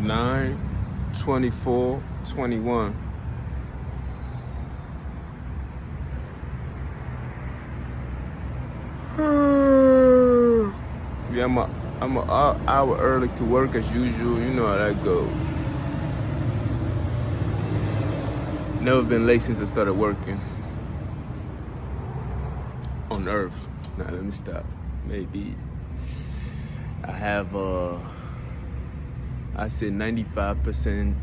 9/24/21. Yeah, I'm an hour early to work as usual. You know how that go. Never been late since I started working on Earth. Now let me stop. Maybe I have I said 95%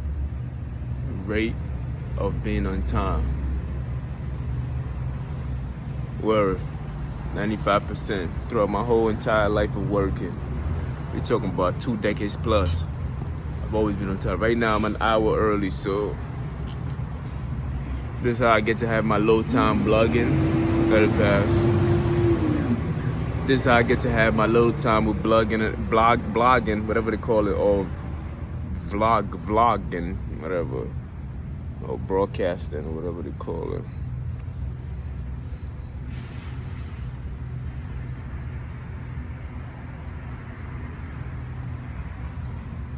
rate of being on time. Word. 95% throughout my whole entire life of working. We're talking about 2 decades plus. I've always been on time. Right now I'm an hour early, so this is how I get to have my low time blogging. Let it pass. This is how I get to have my low time with blogging, whatever they call it, or vlogging, whatever, or broadcasting, or whatever they call it.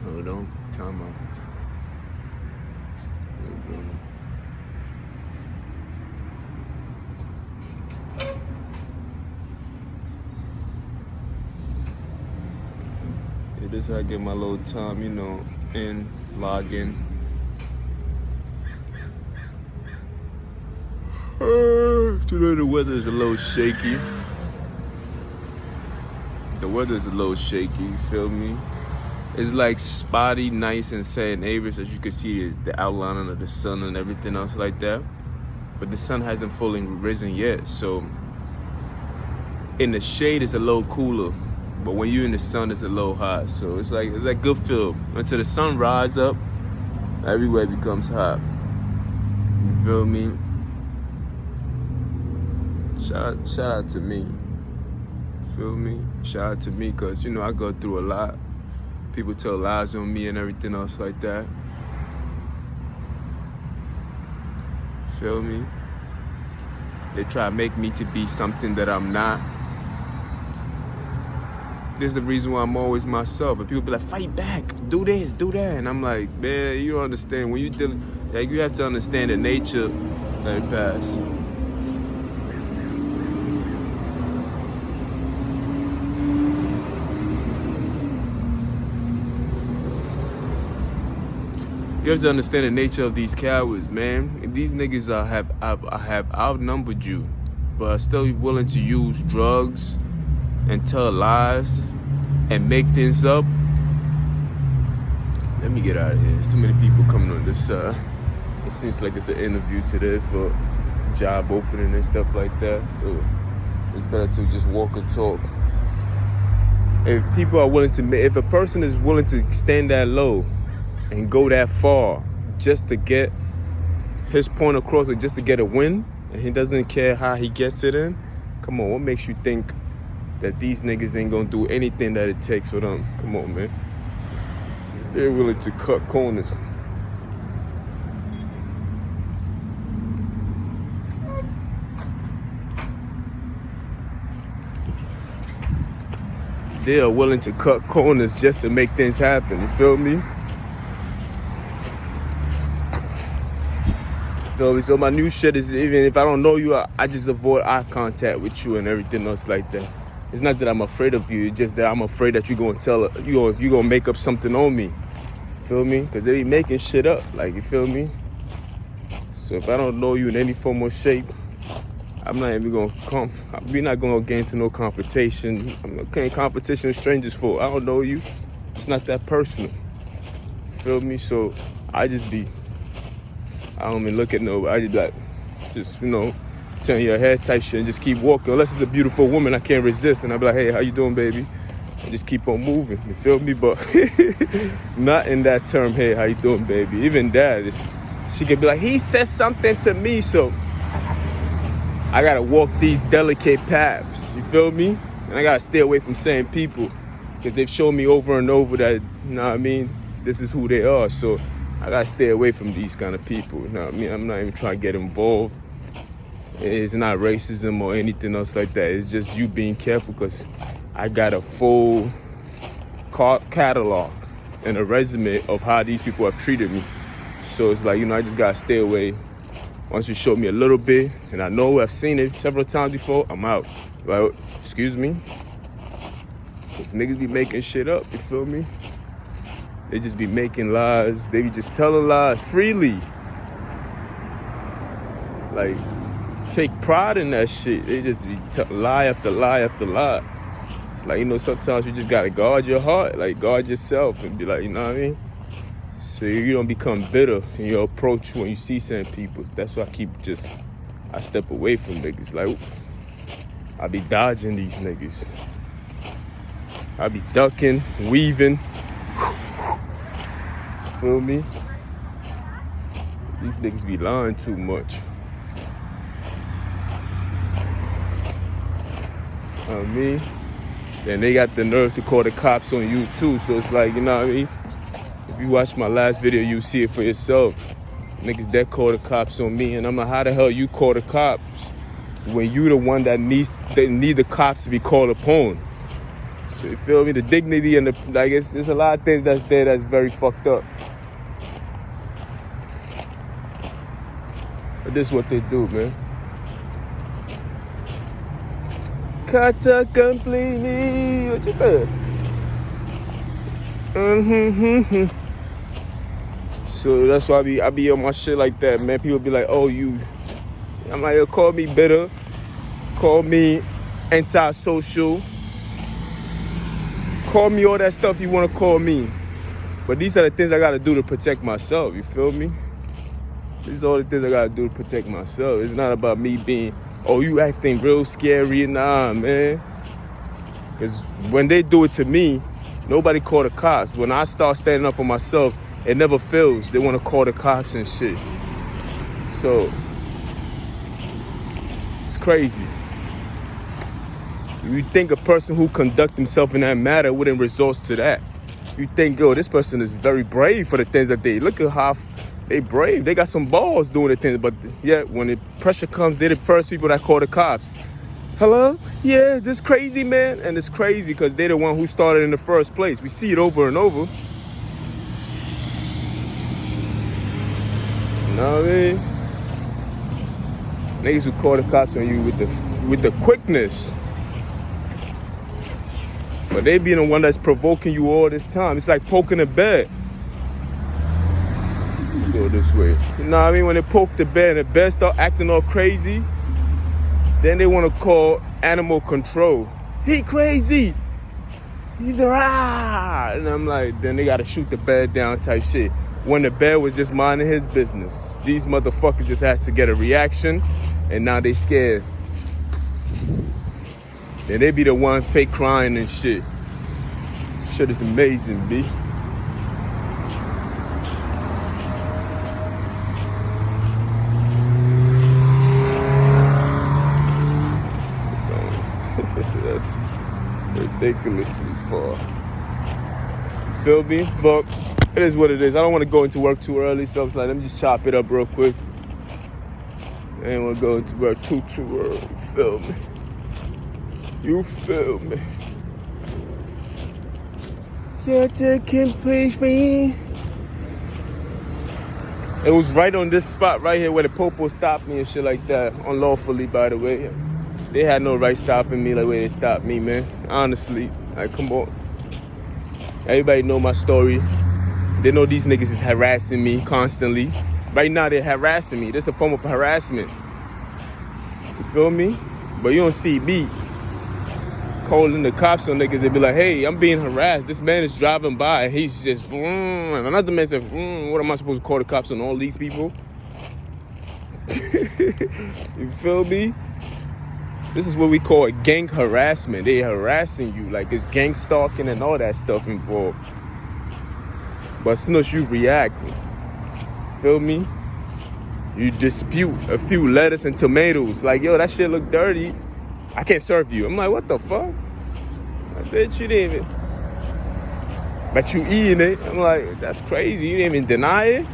Hold on, time out. Yeah, this is how I get my little time, in vlogging. Today the weather is a little shaky. You feel me? It's like spotty, nice, and San Avis, as you can see the outline of the sun and everything else like that. But the sun hasn't fully risen yet, so in the shade it's a little cooler, but when you're in the sun it's a little hot. So it's like good feel until the sun rises up. Everywhere becomes hot. You feel me? Shout out to me. Feel me? Shout out to me, cause I go through a lot. People tell lies on me and everything else like that. Feel me? They try to make me to be something that I'm not. This is the reason why I'm always myself. And people be like, fight back, do this, do that. And I'm like, man, you don't understand. When you dealing, like, you have to understand the nature. Let it pass. You have to understand the nature of these cowards, man. These niggas have outnumbered you, but are still willing to use drugs and tell lies and make things up. Let me get out of here. There's too many people coming on this side. It seems like it's an interview today for job opening and stuff like that. So it's better to just walk and talk. If people are willing to, if a person is willing to stand that low and go that far just to get his point across, or just to get a win, and he doesn't care how he gets it in, come on, what makes you think that these niggas ain't gonna do anything that it takes for them? Come on, man. They're willing to cut corners. They are willing to cut corners just to make things happen, you feel me? So my new shit is, even if I don't know you, I just avoid eye contact with you and everything else like that. It's not that I'm afraid of you, it's just that I'm afraid that you're gonna make up something on me. Feel me? Because they be making shit up, like, you feel me? So if I don't know you in any form or shape, I'm not even gonna we're not gonna get into no competition. I'm not getting competition with strangers for. I don't know you. It's not that personal. Feel me? So I don't even look at nobody. I just like, turn your head type shit and just keep walking. Unless it's a beautiful woman, I can't resist. And I be like, hey, how you doing, baby? And just keep on moving. You feel me? But not in that term, hey, how you doing, baby? Even that, she could be like, he said something to me, so I gotta walk these delicate paths. You feel me? And I gotta stay away from certain people, because they've shown me over and over that, you know what I mean? This is who they are. So I gotta stay away from these kind of people. You know what I mean? I'm not even trying to get involved. It's not racism or anything else like that. It's just you being careful, because I got a full catalog. and a resume of how these people have treated me. So it's like, you know, I just gotta stay away. Once you show me a little bit, and I know I've seen it several times before, I'm out. Like, excuse me? Because niggas be making shit up, you feel me? They just be making lies. They be just telling lies freely. Like, take pride in that shit. They just be lie after lie after lie. It's like, you know, sometimes you just gotta guard your heart, like guard yourself and be like, you know what I mean? So you don't become bitter in your approach when you see certain people. That's why I step away from niggas. Like, I be dodging these niggas. I be ducking, weaving. Feel me? These niggas be lying too much. Me. And they got the nerve to call the cops on you too. So it's like, you know what I mean? If you watch my last video, you see it for yourself. Niggas that call the cops on me. And I'm like, how the hell you call the cops when you the one that need the cops to be called upon? So you feel me? The dignity and there's a lot of things that's there that's very fucked up. But this is what they do, man. Kata completely. What you think? So that's why I be on my shit like that, man. People be like, oh, you. I'm like, yo, call me bitter. Call me anti-social. Call me all that stuff you want to call me. But these are the things I got to do to protect myself. You feel me? These are all the things I got to do to protect myself. It's not about me being, oh, you acting real scary. Nah, man. Because when they do it to me, nobody call the cops. When I start standing up for myself, it never fails. They want to call the cops and shit. So, it's crazy. You think a person who conduct himself in that matter wouldn't resort to that. You think, yo, this person is very brave for the things that they, look at how they brave. They got some balls doing the things, but yeah, when the pressure comes, they're the first people that call the cops. Hello? Yeah, this crazy man. And it's crazy because they're the one who started in the first place. We see it over and over. You know what I mean? Niggas who call the cops on you with the quickness. But they be the one that's provoking you all this time. It's like poking a bear. Go this way. You know what I mean? When they poke the bear and the bear start acting all crazy, then they want to call animal control. He crazy. He's a rah. And I'm like, then they got to shoot the bear down type shit. When the bear was just minding his business. These motherfuckers just had to get a reaction, and now they scared. And they be the one fake crying and shit. This shit is amazing, B. That's ridiculously far. You feel me? But it is what it is. I don't want to go into work too early, so I was like, let me just chop it up real quick. I ain't want to go into work too early. You feel me? You feel me? You're the complete me. It was right on this spot right here where the popo stopped me and shit like that. Unlawfully, by the way. They had no right stopping me like where they stopped me, man. Honestly. Like, come on. Everybody know my story. They know these niggas is harassing me constantly. Right now, they're harassing me. This is a form of harassment. You feel me? But you don't see me calling the cops on niggas and be like, hey, I'm being harassed. This man is driving by and he's just, and another man says, what am I supposed to call the cops on all these people? You feel me? This is what we call gang harassment. They harassing you. Like, it's gang stalking and all that stuff involved. But as soon as you react, feel me? You dispute a few lettuce and tomatoes. Like, yo, that shit look dirty. I can't serve you. I'm like, what the fuck? I bet you didn't even. But you eating it. I'm like, that's crazy. You didn't even deny it.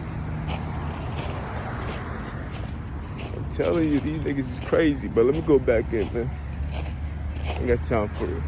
I'm telling you, these niggas is crazy. But let me go back in, man. I ain't got time for it.